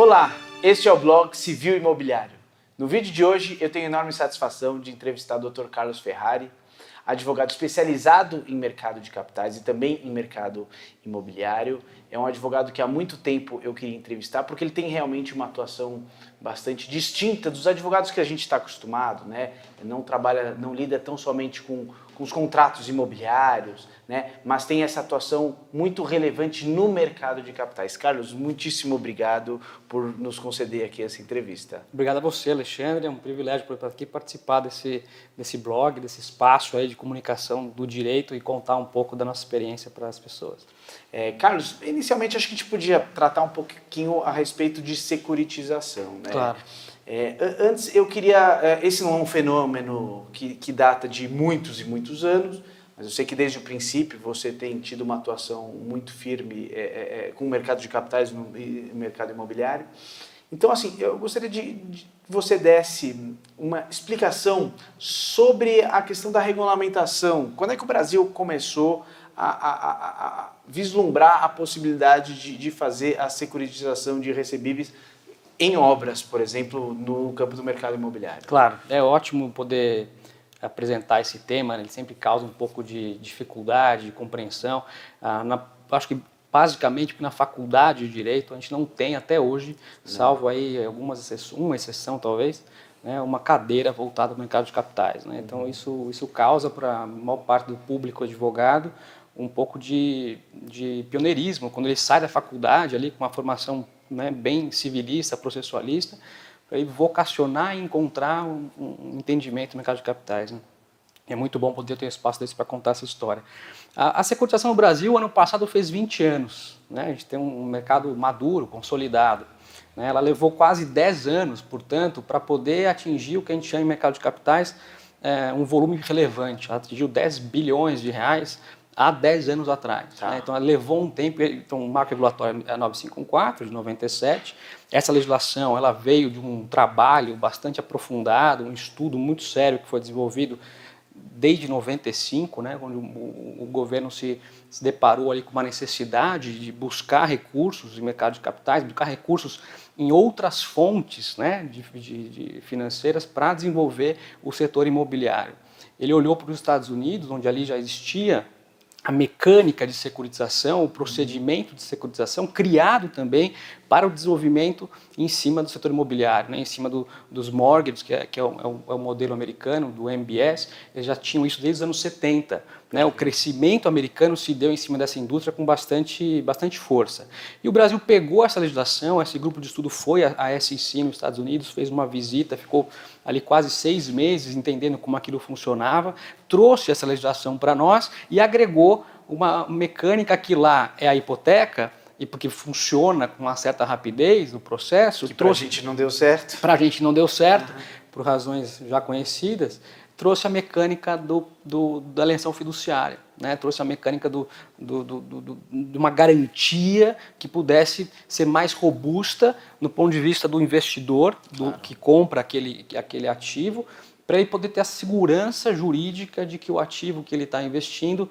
Olá, este é o blog Civil Imobiliário. No vídeo de hoje eu tenho enorme satisfação de entrevistar o Dr. Carlos Ferrari, advogado especializado em mercado de capitais e também em mercado imobiliário. É um advogado que há muito tempo eu queria entrevistar porque ele tem realmente uma atuação bastante distinta dos advogados que a gente está acostumado, né? Não lida tão somente com os contratos imobiliários, né? Mas tem essa atuação muito relevante no mercado de capitais. Carlos, muitíssimo obrigado por nos conceder aqui essa entrevista. Obrigado a você, Alexandre. É um privilégio por aqui participar desse blog, desse espaço aí de comunicação do direito e contar um pouco da nossa experiência para as pessoas. Carlos, inicialmente acho que a gente podia tratar um pouquinho a respeito de securitização, né? Claro. Antes eu queria, esse não é um fenômeno que data de muitos e muitos anos, mas eu sei que desde o princípio você tem tido uma atuação muito firme com o mercado de capitais e mercado imobiliário. Então, assim, eu gostaria de você desse uma explicação sobre a questão da regulamentação. Quando é que o Brasil começou a vislumbrar a possibilidade de fazer a securitização de recebíveis em obras, por exemplo, no campo do mercado imobiliário? Claro, é ótimo poder apresentar esse tema, né? Ele sempre causa um pouco de dificuldade, de compreensão. Acho que basicamente porque na faculdade de Direito a gente não tem até hoje, salvo aí uma exceção talvez, né, uma cadeira voltada para o mercado de capitais, né? Então isso causa para a maior parte do público advogado um pouco de pioneirismo, quando ele sai da faculdade ali com uma formação, né, bem civilista, processualista, para ele vocacionar e encontrar um entendimento do mercado de capitais, né? É muito bom poder ter um espaço desse para contar essa história. A securitização no Brasil, ano passado, fez 20 anos. Né? A gente tem um mercado maduro, consolidado. Né? Ela levou quase 10 anos, portanto, para poder atingir o que a gente chama em mercado de capitais um volume relevante. Ela atingiu 10 bilhões de reais há 10 anos atrás. Tá. Né? Então, ela levou um tempo. Então, o marco regulatório é a 954, de 97. Essa legislação ela veio de um trabalho bastante aprofundado, um estudo muito sério que foi desenvolvido desde 95, né, onde o governo se deparou ali com uma necessidade de buscar recursos no mercado de capitais, buscar recursos em outras fontes, né, de financeiras para desenvolver o setor imobiliário. Ele olhou para os Estados Unidos, onde ali já existia a mecânica de securitização, o procedimento de securitização criado também para o desenvolvimento em cima do setor imobiliário, né, em cima dos mortgages, que é o modelo americano, do MBS. Eles já tinham isso desde os anos 70. Né, o crescimento americano se deu em cima dessa indústria com bastante força. E o Brasil pegou essa legislação, esse grupo de estudo foi à SEC nos Estados Unidos, fez uma visita, ficou ali quase 6 meses entendendo como aquilo funcionava, trouxe essa legislação para nós e agregou uma mecânica que lá é a hipoteca, e porque funciona com uma certa rapidez no processo. Que para a gente não deu certo. Para a gente não deu certo, por razões já conhecidas. Trouxe a mecânica da alienação fiduciária, né? Trouxe a mecânica de uma garantia que pudesse ser mais robusta no ponto de vista do investidor, que compra aquele ativo, para ele poder ter a segurança jurídica de que o ativo que ele está investindo,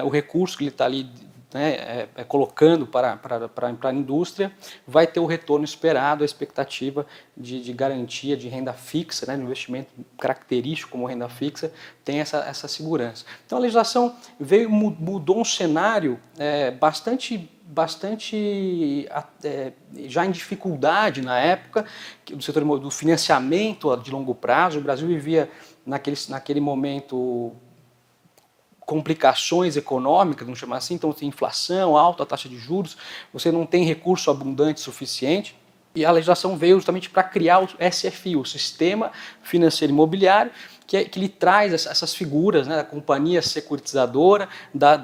o recurso que ele está ali, né, colocando para a indústria, vai ter o retorno esperado, a expectativa de garantia de renda fixa, né, de investimento característico como renda fixa, tem essa segurança. Então a legislação mudou um cenário bastante já em dificuldade na época, do setor do financiamento de longo prazo. O Brasil vivia naquele momento complicações econômicas, vamos chamar assim, então tem inflação, alta taxa de juros, você não tem recurso abundante suficiente, e a legislação veio justamente para criar o SFI, o Sistema Financeiro Imobiliário, que lhe traz essas figuras, né, da companhia securitizadora, da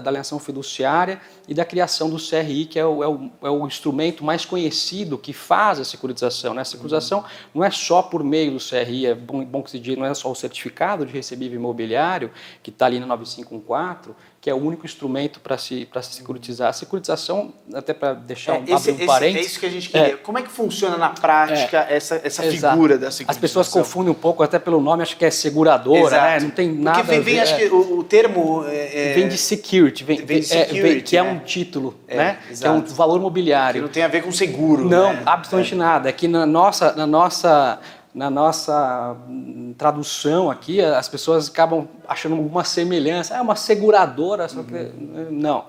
alienação fiduciária e da criação do CRI, que é o instrumento mais conhecido que faz a securitização. Né? A securitização não é só por meio do CRI, é bom que se diga, não é só o certificado de recebível imobiliário, que está ali no 954, que é o único instrumento para se securitizar. A securitização, até para deixar abrir um É parênteses... isso que a gente queria. Como é que funciona na prática essa figura da securitização? As pessoas confundem um pouco, até pelo nome, acho que é seguradora, né? Não tem nada Porque vem a ver. acho que o termo... Vem de security, vem de security, que é um título, né? Exato. Que é um valor mobiliário. Que não tem a ver com seguro. Não, né? absolutamente nada. É que na nossa tradução aqui, as pessoas acabam achando alguma semelhança. É uma seguradora, só que não.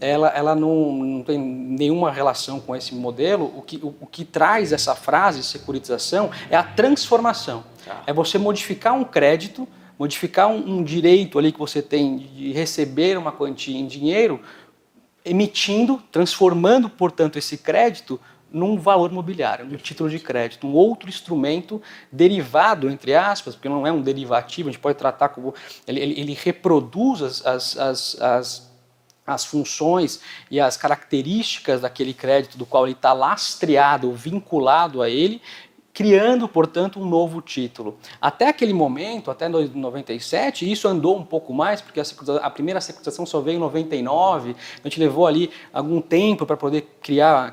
Ela não tem nenhuma relação com esse modelo. O que traz essa frase, securitização, é a transformação. É você modificar um crédito, modificar um direito ali que você tem de receber uma quantia em dinheiro, emitindo, transformando, portanto, esse crédito num valor mobiliário, num título de crédito, um outro instrumento derivado, entre aspas, porque não é um derivativo, a gente pode tratar como... Ele reproduz as funções e as características daquele crédito do qual ele está lastreado ou vinculado a ele, criando, portanto, um novo título. Até aquele momento, até 97, isso andou um pouco mais, porque a primeira securitização só veio em 99, a gente levou ali algum tempo para poder criar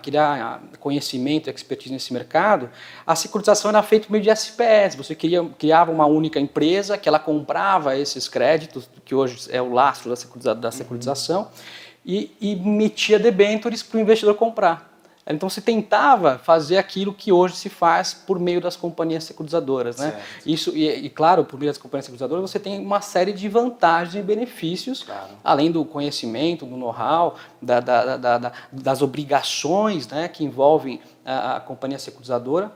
conhecimento e expertise nesse mercado. A securitização era feita por meio de SPS, você criava uma única empresa que ela comprava esses créditos, que hoje é o lastro da securitização, e emitia debêntures para o investidor comprar. Então se tentava fazer aquilo que hoje se faz por meio das companhias securitizadoras, né? Isso, e claro, por meio das companhias securitizadoras você tem uma série de vantagens e benefícios, além do conhecimento, do know-how, das obrigações, né, que envolvem a companhia securitizadora,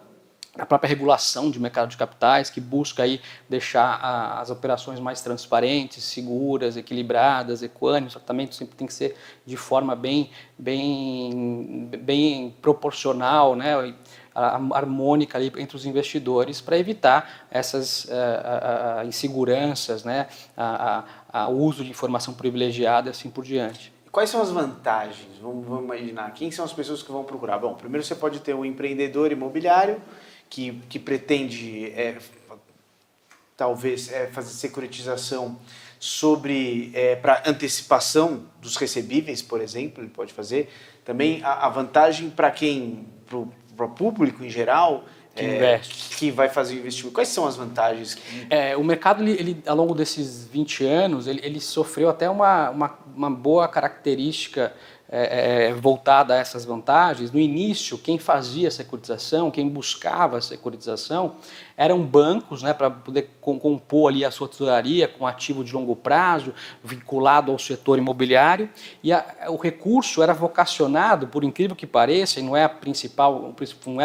a própria regulação de mercado de capitais, que busca aí deixar as operações mais transparentes, seguras, equilibradas, equânimes. O tratamento sempre tem que ser de forma bem proporcional, né, harmônica ali entre os investidores, para evitar essas inseguranças, né, o uso de informação privilegiada e assim por diante. Quais são as vantagens? Vamos imaginar. Quem são as pessoas que vão procurar? Bom, primeiro você pode ter um empreendedor imobiliário que pretende, talvez, fazer securitização para antecipação dos recebíveis, por exemplo, ele pode fazer. Também a vantagem para para o público em geral, que vai fazer o investimento. Quais são as vantagens? O mercado, ele, ao longo desses 20 anos, ele sofreu até uma boa característica voltada a essas vantagens. No início, quem fazia a securitização, quem buscava a securitização, eram bancos, né, para poder compor ali a sua tesouraria com ativo de longo prazo, vinculado ao setor imobiliário, e o recurso era vocacionado, por incrível que pareça, e não é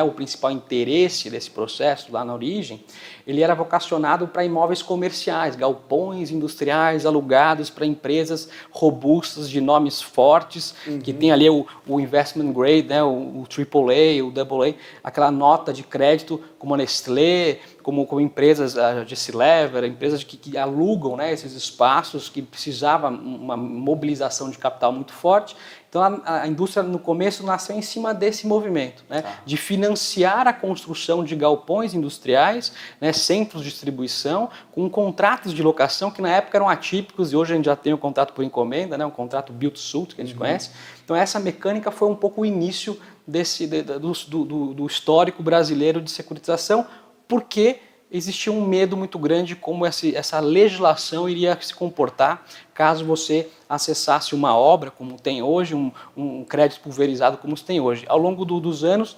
o principal interesse desse processo lá na origem, ele era vocacionado para imóveis comerciais, galpões industriais alugados para empresas robustas, de nomes fortes, que tem ali o investment grade, né, o AAA, o AA, aquela nota de crédito como a Nestlé, como empresas, a Gessilever, empresas que alugam, né, esses espaços, que precisava uma mobilização de capital muito forte. Então a indústria no começo nasceu em cima desse movimento, né, de financiar a construção de galpões industriais, né, centros de distribuição, com contratos de locação que na época eram atípicos, e hoje a gente já tem o contrato por encomenda, né, um contrato build-to-suit que a gente conhece. Então essa mecânica foi um pouco o início do histórico brasileiro de securitização, porque existia um medo muito grande de como essa legislação iria se comportar caso você acessasse uma obra, como tem hoje, um crédito pulverizado como se tem hoje. Ao longo dos anos,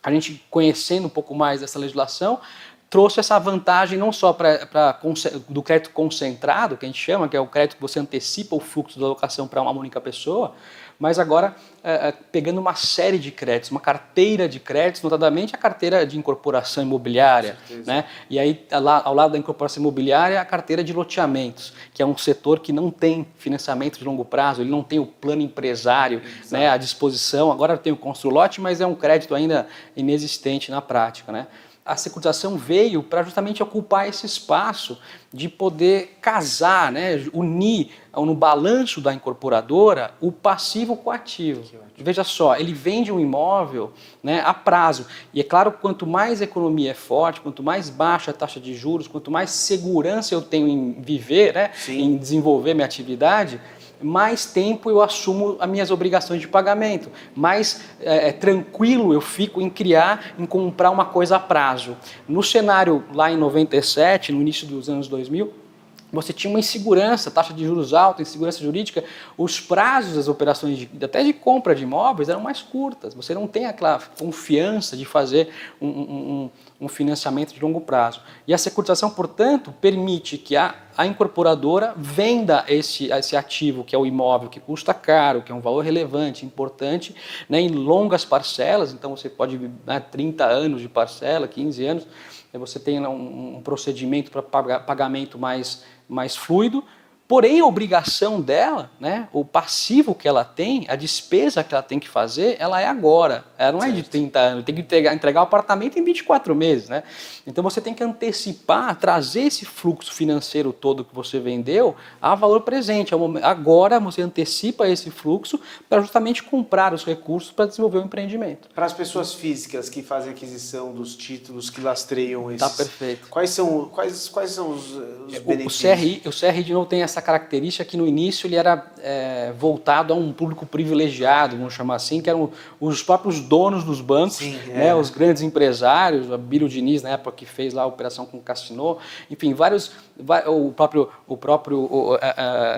a gente conhecendo um pouco mais dessa legislação, trouxe essa vantagem não só do crédito concentrado, que a gente chama, que é o crédito que você antecipa o fluxo da locação para uma única pessoa, mas agora pegando uma série de créditos, uma carteira de créditos, notadamente a carteira de incorporação imobiliária, né? E aí ao lado da incorporação imobiliária a carteira de loteamentos, que é um setor que não tem financiamento de longo prazo, ele não tem o plano empresário, né, à disposição. Agora tem o Construlote, mas é um crédito ainda inexistente na prática, né? A securitização veio para justamente ocupar esse espaço de poder casar, né, unir no balanço da incorporadora o passivo com o ativo. Veja só, ele vende um imóvel, né, a prazo. E é claro, quanto mais a economia é forte, quanto mais baixa a taxa de juros, quanto mais segurança eu tenho em viver, né, em desenvolver minha atividade, mais tempo eu assumo as minhas obrigações de pagamento, mais tranquilo eu fico em comprar uma coisa a prazo. No cenário lá em 97, no início dos anos 2000, você tinha uma insegurança, taxa de juros alta, insegurança jurídica, os prazos das operações, até de compra de imóveis, eram mais curtas. Você não tem aquela confiança de fazer um financiamento de longo prazo. E a securitização, portanto, permite que a incorporadora venda esse ativo, que é o imóvel, que custa caro, que é um valor relevante, importante, né, em longas parcelas. Então você pode, 30 anos de parcela, 15 anos, você tem um procedimento para pagamento mais fluido, porém a obrigação dela, né, o passivo que ela tem, a despesa que ela tem que fazer, ela é agora, ela não é de 30 anos, tem que entregar o apartamento em 24 meses. Né? Então você tem que antecipar, trazer esse fluxo financeiro todo que você vendeu a valor presente. Agora você antecipa esse fluxo para justamente comprar os recursos para desenvolver o empreendimento. Para as pessoas físicas que fazem aquisição dos títulos, que lastreiam esses... Tá perfeito. Quais são os benefícios? O CRI, de novo, tem essa característica que no início ele era voltado a um público privilegiado, vamos chamar assim, que eram os próprios donos dos bancos, sim, né, os grandes empresários, a Bílio Diniz, na época que fez lá a operação com o Cassino, enfim, o próprio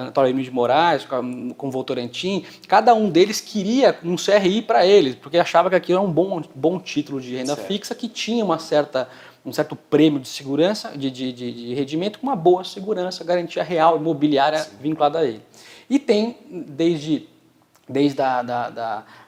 Antônio Emílio de Moraes, com o Votorantim, cada um deles queria um CRI para eles, porque achava que aquilo era um bom título de renda fixa que tinha um certo prêmio de segurança, de rendimento, com uma boa segurança, garantia real, imobiliária vinculada a ele. E tem, desde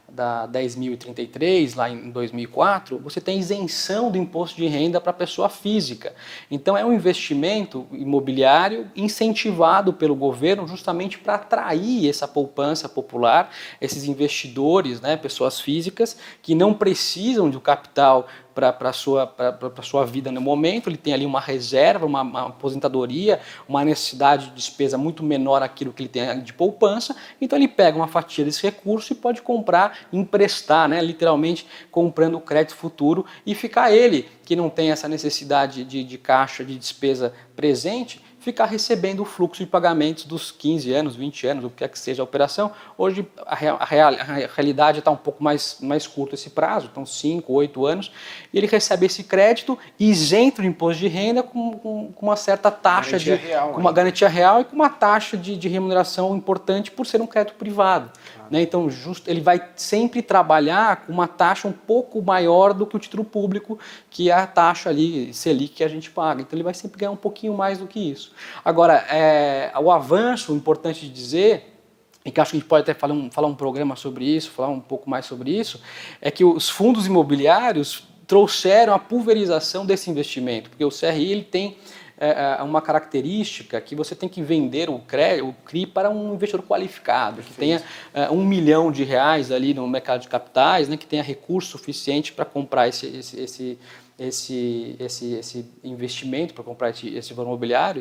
da 10.033, lá em 2004, você tem isenção do imposto de renda para a pessoa física. Então é um investimento imobiliário incentivado pelo governo justamente para atrair essa poupança popular, esses investidores, né, pessoas físicas que não precisam do capital para a sua vida no momento. Ele tem ali uma reserva, uma aposentadoria, uma necessidade de despesa muito menor aquilo que ele tem de poupança, então ele pega uma fatia desse recurso e pode comprar, emprestar, né, literalmente comprando o crédito futuro, e ficar ele, que não tem essa necessidade de caixa, de despesa presente, ficar recebendo o fluxo de pagamentos dos 15 anos, 20 anos, o que quer que seja a operação. Hoje a realidade está um pouco mais curto esse prazo, então 5, 8 anos, e ele recebe esse crédito isento de imposto de renda com uma certa taxa com uma garantia real e com uma taxa de remuneração importante por ser um crédito privado. Né? Então ele vai sempre trabalhar com uma taxa um pouco maior do que o título público, que é a taxa ali, Selic, que a gente paga. Então ele vai sempre ganhar um pouquinho mais do que isso. Agora, o avanço, importante de dizer, e que acho que a gente pode até falar um programa sobre isso, falar um pouco mais sobre isso, é que os fundos imobiliários trouxeram a pulverização desse investimento, porque o CRI ele tem uma característica que você tem que vender o CRI para um investidor qualificado, que tenha R$1 milhão ali no mercado de capitais, né, que tenha recurso suficiente para comprar esse investimento, para comprar esse valor imobiliário,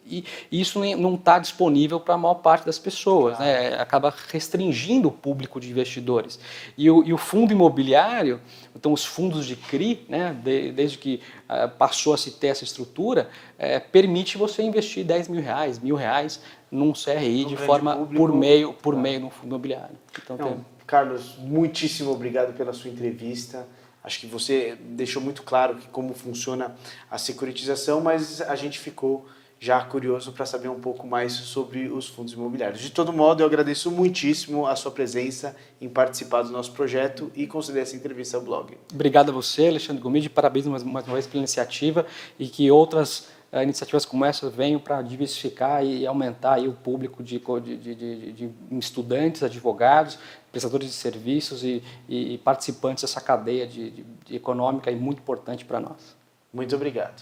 e isso não está disponível para a maior parte das pessoas, né? Acaba restringindo o público de investidores. E o fundo imobiliário, então os fundos de CRI, né, desde que passou a se ter essa estrutura, permite você investir R$10 mil, R$1.000 num CRI de forma público, por meio no fundo imobiliário. Então, Carlos, muitíssimo obrigado pela sua entrevista. Acho que você deixou muito claro como funciona a securitização, mas a gente ficou já curioso para saber um pouco mais sobre os fundos imobiliários. De todo modo, eu agradeço muitíssimo a sua presença em participar do nosso projeto e conceder essa entrevista ao blog. Obrigado a você, Alexandre Gomide, parabéns mais uma vez pela iniciativa, e que outras iniciativas como essa venham para diversificar e aumentar aí o público de estudantes, advogados, prestadores de serviços e participantes dessa cadeia econômica e muito importante para nós. Muito obrigado.